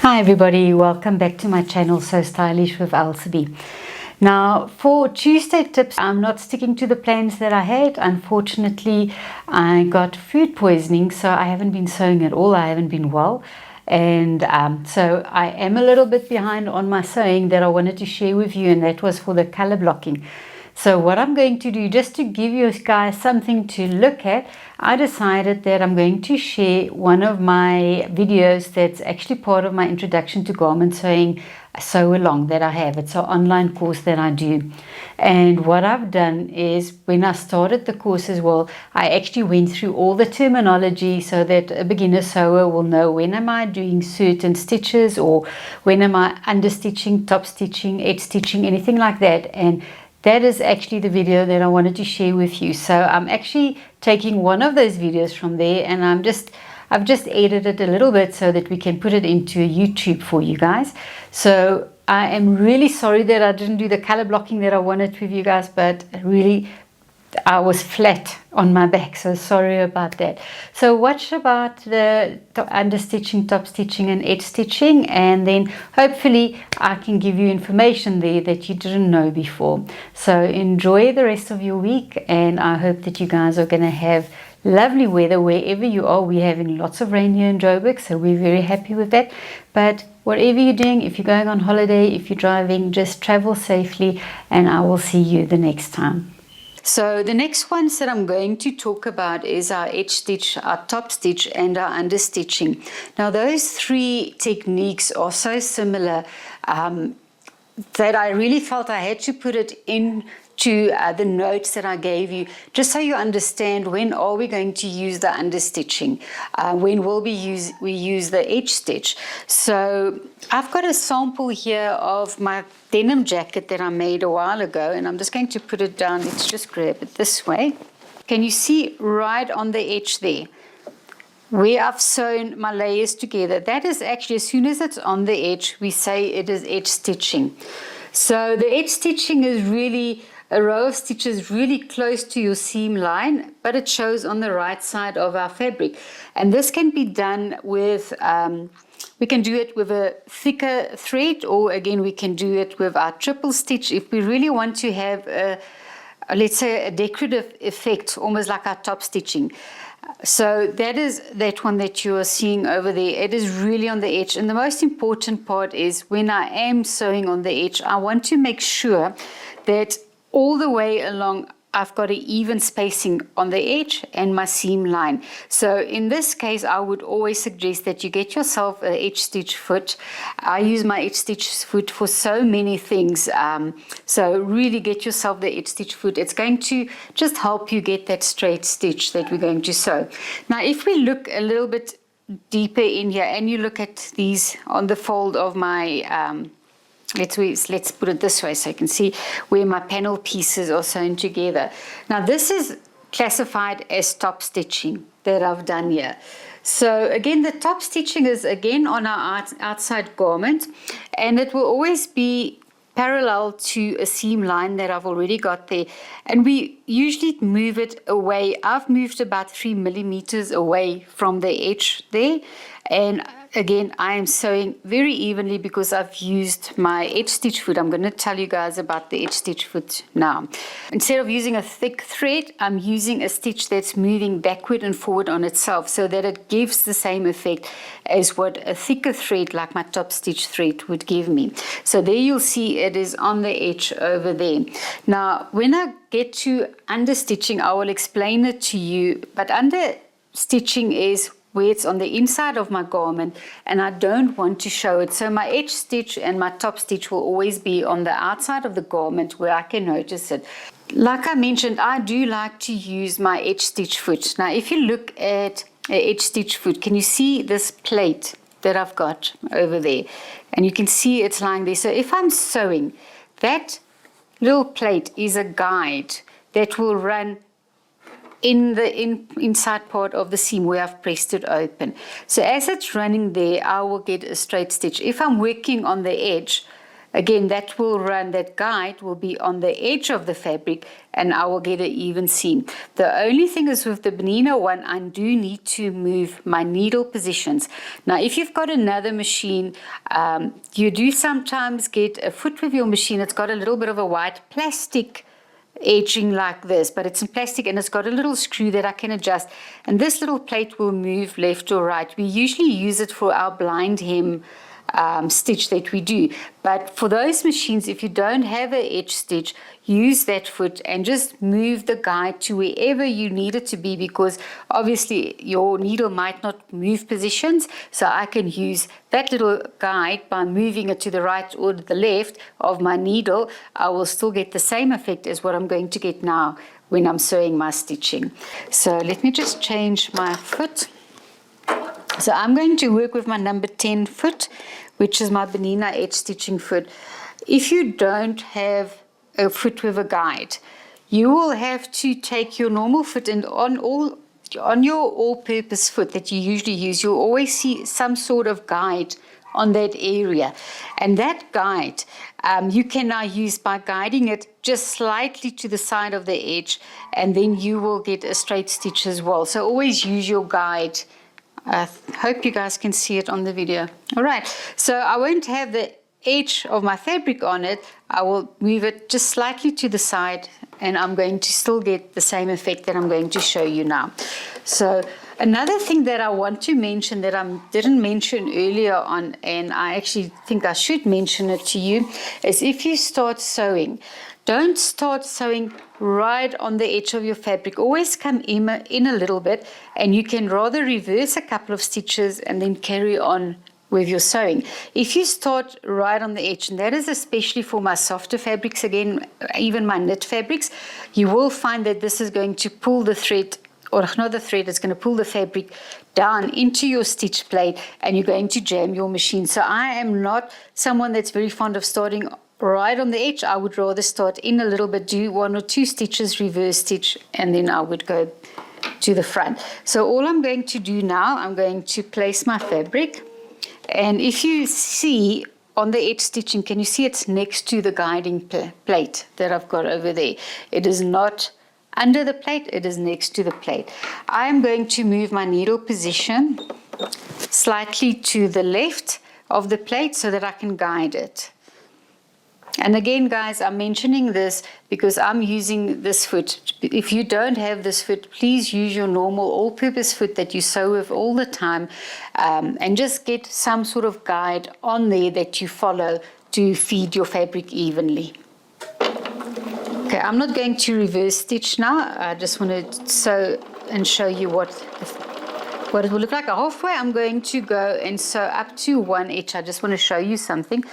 Hi everybody, welcome back to my channel So Stylish with Elsie. Now for Tuesday tips, I'm not sticking to the plans that I had. Unfortunately, I got food poisoning, so I haven't been sewing at all. I haven't been well, and so I am a little bit behind on my sewing that I wanted to share with you, and that was for the color blocking. So what I'm going to do, just to give you guys something to look at, I decided that I'm going to share one of my videos that's actually part of my introduction to garment sewing sew along that I have. It's an online course that I do. And what I've done is, when I started the course as well, I actually went through all the terminology so that a beginner sewer will know when am I doing certain stitches, or when am I understitching, top stitching, edge stitching, anything like that. And that is actually the video that I wanted to share with you. So I'm actually taking one of those videos from there, and I've just edited it a little bit so that we can put it into YouTube for you guys. So I am really sorry that I didn't do the color blocking that I wanted with you guys, but really I was flat on my back, so sorry about that. So watch about the understitching, top stitching and edge stitching, and then hopefully I can give you information there that you didn't know before. So enjoy the rest of your week, and I hope that you guys are going to have lovely weather wherever you are. We're having lots of rain here in Joburg, so we're very happy with that. But whatever you're doing, if you're going on holiday, if you're driving, just travel safely, and I will see you the next time. So the next ones that I'm going to talk about is our edge stitch, our top stitch and our understitching. Now those three techniques are so similar that I really felt I had to put it in to the notes that I gave you, just so you understand when are we going to use the understitching, when will we use the edge stitch. So I've got a sample here of my denim jacket that I made a while ago, and I'm just going to put it down. Let's just grab it this way. Can you see right on the edge there where I've sewn my layers together? That is actually, as soon as it's on the edge, we say it is edge stitching. So the edge stitching is really a row of stitches really close to your seam line, but it shows on the right side of our fabric. And this can be done with, we can do it with a thicker thread, or again, we can do it with our triple stitch if we really want to have let's say a decorative effect, almost like our top stitching. So that is that one that you are seeing over there. It is really on the edge, and the most important part is when I am sewing on the edge, I want to make sure that all the way along I've got an even spacing on the edge and my seam line. So in this case, I would always suggest that you get yourself an edge stitch foot. I use my edge stitch foot for so many things. So really get yourself the edge stitch foot. It's going to just help you get that straight stitch that we're going to sew. Now, if we look a little bit deeper in here and you look at these on the fold of my let's put it this way so you can see where my panel pieces are sewn together. Now this is classified as top stitching that I've done here. So again, the top stitching is again on our outside garment, and it will always be parallel to a seam line that I've already got there, and we usually move it away. I've moved about 3 millimeters away from the edge there, and again, I am sewing very evenly because I've used my edge stitch foot. I'm going to tell you guys about the edge stitch foot now. Instead of using a thick thread, I'm using a stitch that's moving backward and forward on itself, so that it gives the same effect as what a thicker thread like my top stitch thread would give me. So there you'll see it is on the edge over there. Now when I get to understitching, I will explain it to you, but understitching is where it's on the inside of my garment, and I don't want to show it. So my edge stitch and my top stitch will always be on the outside of the garment where I can notice it. Like I mentioned, I do like to use my edge stitch foot. Now if you look at an edge stitch foot, can you see this plate that I've got over there? And you can see it's lying there. So if I'm sewing, that little plate is a guide that will run in the inside part of the seam where I've pressed it open. So as it's running there, I will get a straight stitch. If I'm working on the edge, again, that guide will be on the edge of the fabric, and I will get an even seam. The only thing is with the Bernina one, I do need to move my needle positions. Now, if you've got another machine, you do sometimes get a foot with your machine. It's got a little bit of a white plastic edging like this, but it's in plastic and it's got a little screw that I can adjust, and this little plate will move left or right. We usually use it for our blind hem stitch that we do, but for those machines, if you don't have an edge stitch, use that foot and just move the guide to wherever you need it to be, because obviously your needle might not move positions, so I can use that little guide by moving it to the right or the left of my needle. I will still get the same effect as what I'm going to get now when I'm sewing my stitching. So let me just change my foot. So I'm going to work with my number 10 foot, which is my Bernina edge stitching foot. If you don't have a foot with a guide, you will have to take your normal foot, and on your all-purpose foot that you usually use, you'll always see some sort of guide on that area. And that guide you can now use by guiding it just slightly to the side of the edge, and then you will get a straight stitch as well. So always use your guide. I hope you guys can see it on the video. All right, so I won't have the edge of my fabric on it. I will move it just slightly to the side, and I'm going to still get the same effect that I'm going to show you now. So another thing that I want to mention that I didn't mention earlier on, and I actually think I should mention it to you, is if you start sewing, don't start sewing right on the edge of your fabric. Always come in a little bit, and you can rather reverse a couple of stitches and then carry on with your sewing. If you start right on the edge, and that is especially for my softer fabrics, again, even my knit fabrics, you will find that this is going to pull the thread, or not the thread, it's going to pull the fabric down into your stitch plate, and you're going to jam your machine. So I am not someone that's very fond of starting right on the edge. I would rather start in a little bit, do 1 or 2 stitches, reverse stitch, and then I would go to the front. So all I'm going to do now, I'm going to place my fabric, and if you see on the edge stitching, can you see it's next to the guiding plate that I've got over there? It is not under the plate, it is next to the plate. I am going to move my needle position slightly to the left of the plate so that I can guide it. And again, guys, I'm mentioning this because I'm using this foot. If you don't have this foot, please use your normal all-purpose foot that you sew with all the time, and just get some sort of guide on there that you follow to feed your fabric evenly. Okay, I'm not going to reverse stitch now. I just want to sew and show you what it will look like. Halfway, I'm going to go and sew up to one edge. I just want to show you something.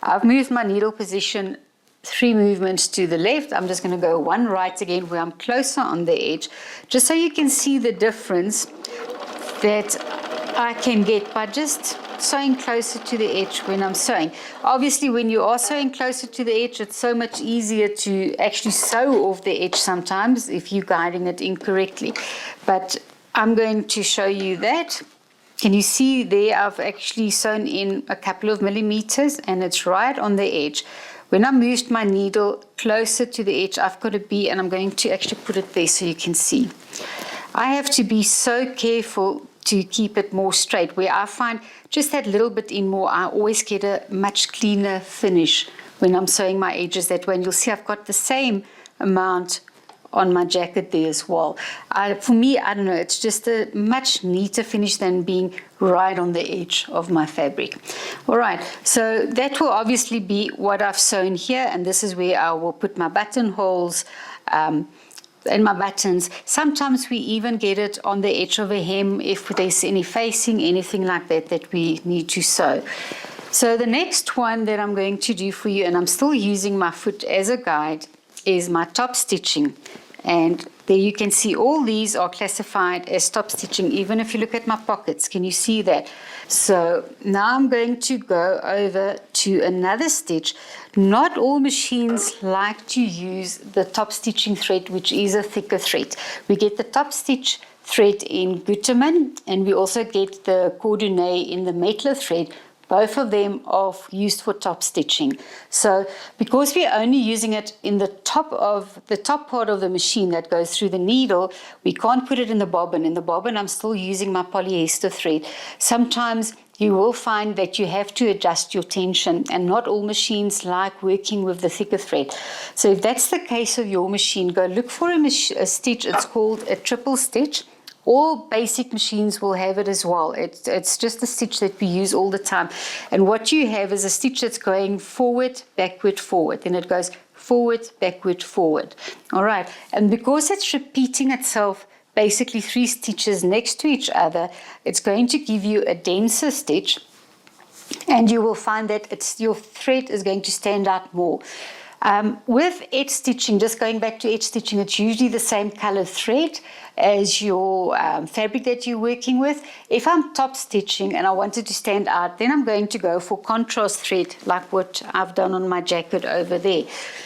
I've moved my needle position 3 movements to the left. I'm just going to go 1 right again where I'm closer on the edge, just so you can see the difference that I can get by just sewing closer to the edge when I'm sewing. Obviously, when you are sewing closer to the edge, it's so much easier to actually sew off the edge sometimes if you're guiding it incorrectly. But I'm going to show you that. Can you see there I've actually sewn in a couple of millimeters, and it's right on the edge. When I moved my needle closer to the edge, I've got a B, and I'm going to actually put it there so you can see. I have to be so careful to keep it more straight. Where I find just that little bit in more, I always get a much cleaner finish when I'm sewing my edges that way. And you'll see I've got the same amount on my jacket there as well. For me, I don't know, it's just a much neater finish than being right on the edge of my fabric. All right, so that will obviously be what I've sewn here, and this is where I will put my buttonholes and my buttons. Sometimes we even get it on the edge of a hem if there's any facing, anything like that that we need to sew. So the next one that I'm going to do for you, and I'm still using my foot as a guide, is my top stitching. And there you can see all these are classified as top stitching, even if you look at my pockets. Can you see that? So now I'm going to go over to another stitch. Not all machines like to use the top stitching thread, which is a thicker thread. We get the top stitch thread in Gutermann, and we also get the Coordonnée in the Metler thread. Both of them are used for top stitching. So because we're only using it in the top part of the machine that goes through the needle, we can't put it in the bobbin. In the bobbin, I'm still using my polyester thread. Sometimes you will find that you have to adjust your tension, and not all machines like working with the thicker thread. So if that's the case of your machine, go look for a stitch. It's called a triple stitch. All basic machines will have it as well. It's just a stitch that we use all the time. And what you have is a stitch that's going forward, backward, forward. Then it goes forward, backward, forward. All right. And because it's repeating itself basically 3 stitches next to each other, it's going to give you a denser stitch, and you will find that your thread is going to stand out more. With edge stitching, just going back to edge stitching, it's usually the same color thread as your fabric that you're working with. If I'm top stitching and I want it to stand out, then I'm going to go for contrast thread, like what I've done on my jacket over there.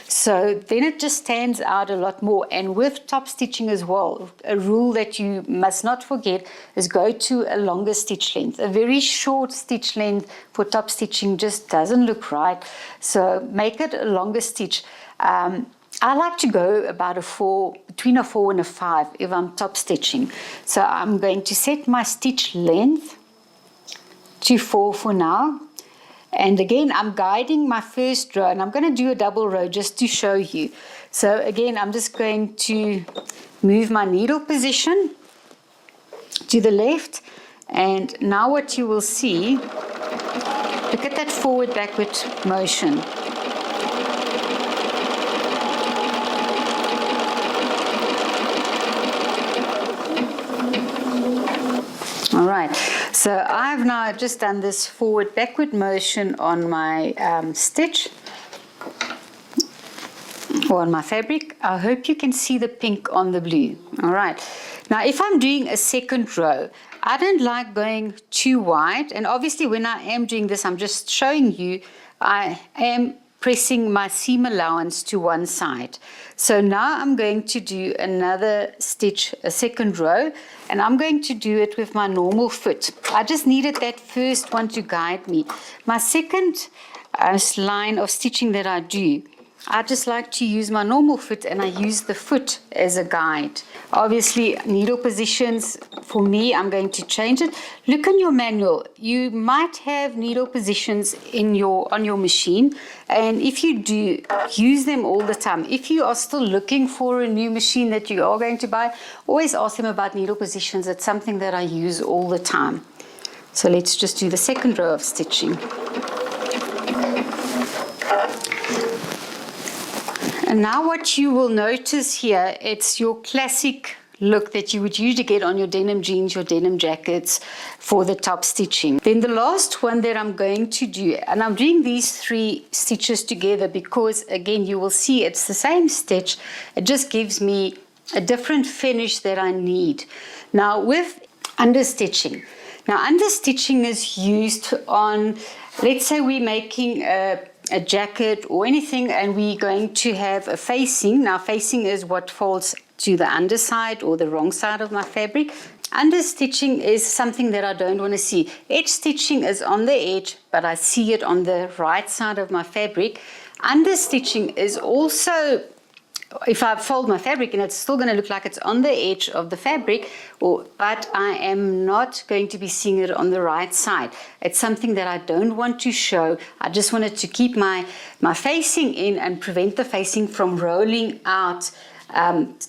So then it just stands out a lot more. And with top stitching as well, a rule that you must not forget is go to a longer stitch length. A very short stitch length for top stitching just doesn't look right. So make it a longer stitch. I like to go about between a 4 and a 5 if I'm top stitching. So I'm going to set my stitch length to 4 for now. And again, I'm guiding my first row, and I'm going to do a double row just to show you. So again, I'm just going to move my needle position to the left. And now what you will see, look at that forward backward motion. All right, so I've now just done this forward backward motion on my stitch or on my fabric. I hope you can see the pink on the blue. All right, now if I'm doing a second row, I don't like going too wide, and obviously when I am doing this, I'm just showing you, I am pressing my seam allowance to one side. So now I'm going to do another stitch, a second row, and I'm going to do it with my normal foot. I just needed that first one to guide me. My second line of stitching that I do, I just like to use my normal foot, and I use the foot as a guide. Obviously, needle positions, for me, I'm going to change it. Look in your manual. You might have needle positions on your machine, and if you do, use them all the time. If you are still looking for a new machine that you are going to buy, always ask them about needle positions. It's something that I use all the time. So let's just do the second row of stitching. And now what you will notice here, it's your classic look that you would usually get on your denim jeans, your denim jackets for the top stitching. Then the last one that I'm going to do, and I'm doing these 3 stitches together because again, you will see it's the same stitch. It just gives me a different finish that I need. Now with understitching. Now understitching is used on, let's say we're making a jacket or anything, and we're going to have a facing. Now facing is what folds to the underside or the wrong side of my fabric. Understitching is something that I don't want to see. Edge stitching is on the edge, but I see it on the right side of my fabric. Understitching is also, if I fold my fabric, and it's still going to look like it's on the edge of the fabric, but I am not going to be seeing it on the right side. It's something that I don't want to show. I just wanted to keep my facing in and prevent the facing from rolling out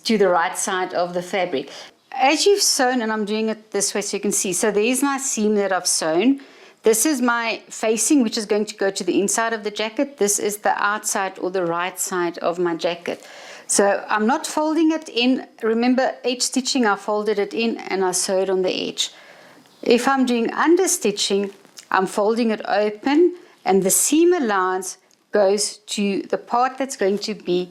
to the right side of the fabric. As you've sewn, and I'm doing it this way so you can see, so there's my seam that I've sewn. This is my facing, which is going to go to the inside of the jacket. This is the outside or the right side of my jacket. So I'm not folding it in. Remember, edge stitching, I folded it in and I sewed on the edge. If I'm doing understitching, I'm folding it open, and the seam allowance goes to the part that's going to be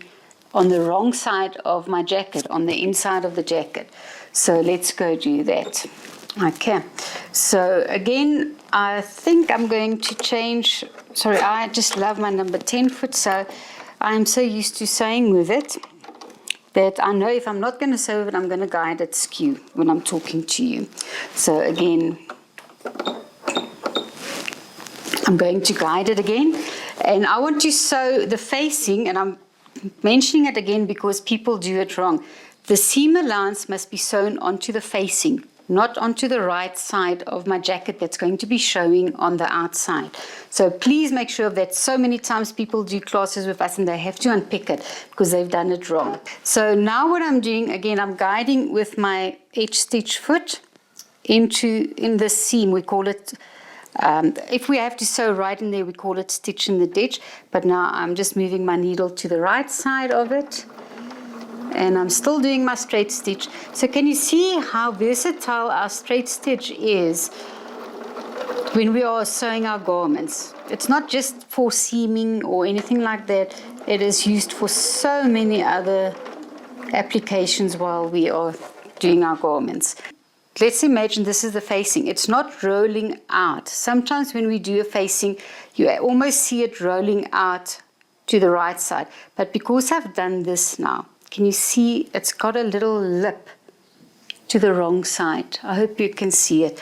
on the wrong side of my jacket, on the inside of the jacket. So let's go do that. Okay, so again, I think I'm going to change. Sorry, I just love my number 10 foot, so I'm so used to sewing with it that I know if I'm not going to sew with it, I'm going to guide it skew when I'm talking to you. So again, I'm going to guide it again, and I want to sew the facing, and I'm mentioning it again because people do it wrong. The seam allowance must be sewn onto the facing, not onto the right side of my jacket that's going to be showing on the outside. So please make sure of that. So many times people do classes with us and they have to unpick it because they've done it wrong. So now what I'm doing, again, I'm guiding with my edge stitch foot in the seam. We call it, if we have to sew right in there, we call it stitch in the ditch. But now I'm just moving my needle to the right side of it. And I'm still doing my straight stitch. So can you see how versatile our straight stitch is when we are sewing our garments? It's not just for seaming or anything like that. It is used for so many other applications while we are doing our garments. Let's imagine this is the facing. It's not rolling out. Sometimes when we do a facing, you almost see it rolling out to the right side. But because I've done this now, can you see it's got a little lip to the wrong side? I hope you can see it.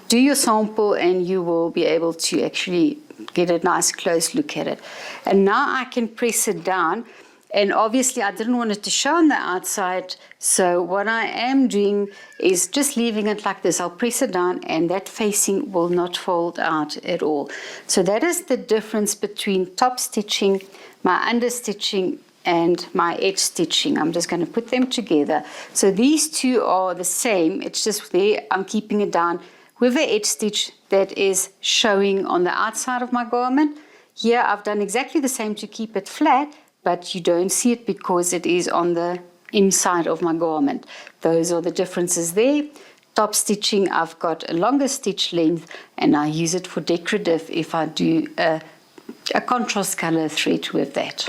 Do your sample and you will be able to actually get a nice close look at it. And now I can press it down. And obviously I didn't want it to show on the outside. So what I am doing is just leaving it like this. I'll press it down and that facing will not fold out at all. So that is the difference between top stitching, my understitching, and my edge stitching. I'm just going to put them together. So these two are the same. It's just there I'm keeping it down with the edge stitch that is showing on the outside of my garment. Here I've done exactly the same to keep it flat, but you don't see it because it is on the inside of my garment. Those are the differences there. Top stitching, I've got a longer stitch length and I use it for decorative if I do a contrast color thread with that.